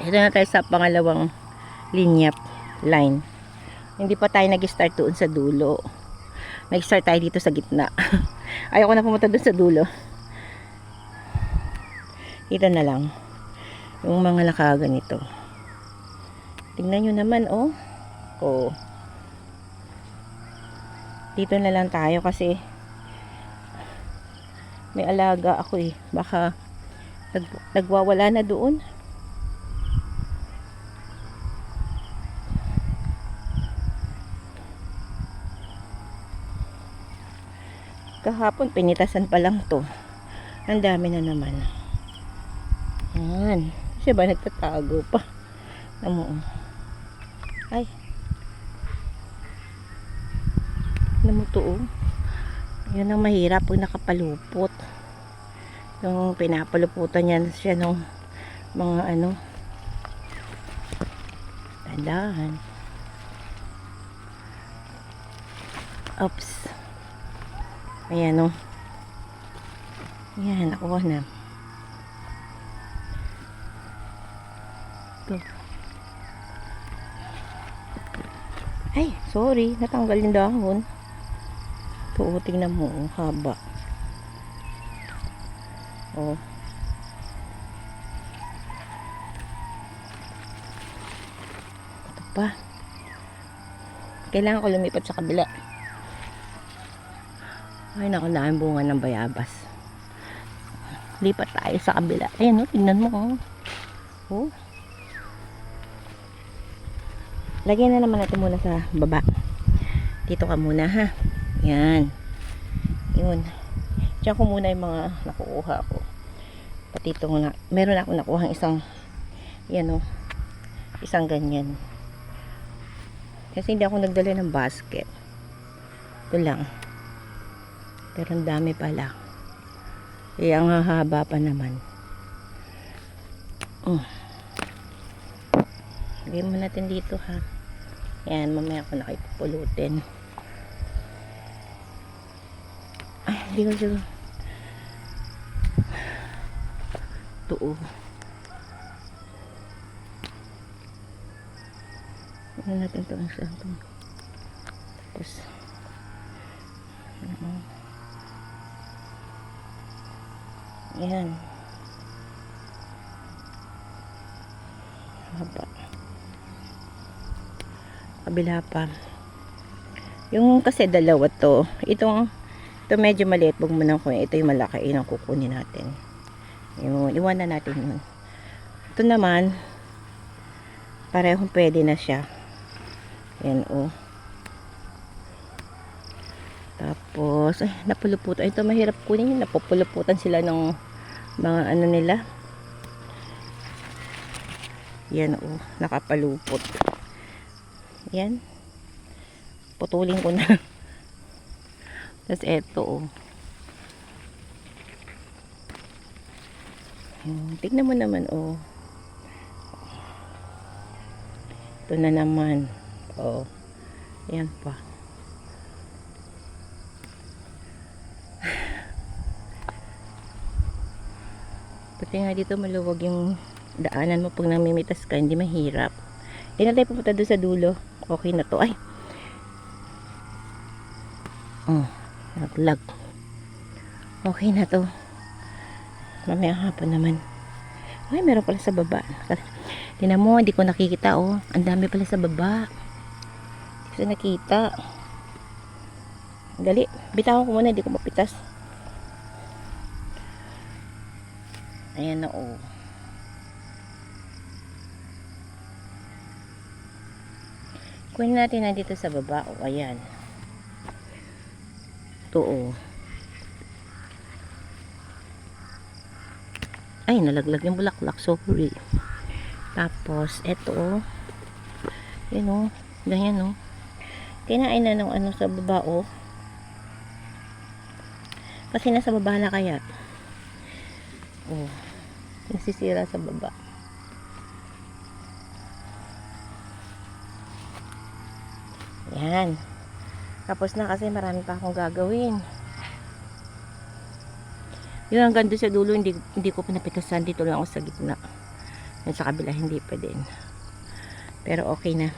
Ito na tayo sa pangalawang line. Hindi pa tayo nag-start doon sa dulo. Nag-start tayo dito sa gitna. Ayoko na pumunta doon sa dulo. Dito na lang. Yung mga nakaganito. Tingnan nyo naman, oh. Oh. Dito na lang tayo kasi may alaga ako eh. Baka nagwawala na doon. Kahapon pinitasan pa lang to. Ang dami na naman. Yan. Siya ba nagtatago pa? Ay. Namuto. Yan ang mahirap pag nakapalupot. Yung pinapaluputan yan siya ng mga ano. Tandahan. Oops. Ayan o. Ayan, nakuha na. Ito. Ay, sorry. Natanggal yung dahon. Ito, tingnan mo. Haba. Oh. Ito pa. Kailangan ko lumipat sa kabila. Ay, naku, dahil bunga ng bayabas. Lipat tayo sa kabila. Ayan, oh, tingnan mo. Oh. Oh. Lagyan na naman natin muna sa baba. Dito ka muna, ha. Yan. Yun. Diyan ko muna yung mga nakukuha ko. Pati ito na. Meron ako nakuha isang yan, oh. Isang ganyan. Kasi hindi ako nagdala ng basket. Ito lang. Pero ang dami pala. Eh, ang hahaba pa naman. Lagyan mo natin dito, ha. Yan, mamaya ako nakipupulutin. Ay, hindi ko siya. Ito, ano natin ito ang santo. Tapos, yan. Haba. Kabila pa. Yung kasi dalawa to. Ito medyo maliit. Huwag mo nang kunin. Ito yung malaki. Yun ang kukunin natin. Yung iwanan natin yun. Ito naman, parehong pwede na siya. Yan, oh. Tapos, ay, napuluputan. Ito mahirap kunin. Napupuluputan sila ng mga ano nila. Yan, oh. Nakapalupot. Yan. Putulin ko na. Tapos, eto, oh. Tignan mo naman, oh. Ito na naman. Oh. Yan pa. Pati nga dito maluwag yung daanan mo pag namimitas ka, hindi mahirap. Hindi na tayo pupunta doon sa dulo. Okay na to. Ay. Naglag. Okay na to. Mamaya hapon naman. Ay, meron pala sa baba. Tingnan mo, hindi ko nakikita, oh. Ang dami pala sa baba. Hindi ko nakita. Dali. Bitawan ko muna, hindi ko mapitas. Ayan na, oh. Kunin natin na dito sa baba, oh. Ayan. Ito, oh. Ay, nalaglag yung bulaklak. Sorry. Tapos, eto, oh. Yan, oh. Ganyan, oh. Kinain na ng ano sa baba, oh. Kasi nasa baba na kaya. Oh. Nasisira sa baba. Yan. Tapos na kasi marami pa akong gagawin. Yung hanggang doon sa dulo, hindi ko pinapitasan. Dito lang ako sa gitna. Yan sa kabila, hindi pa din. Pero okay na.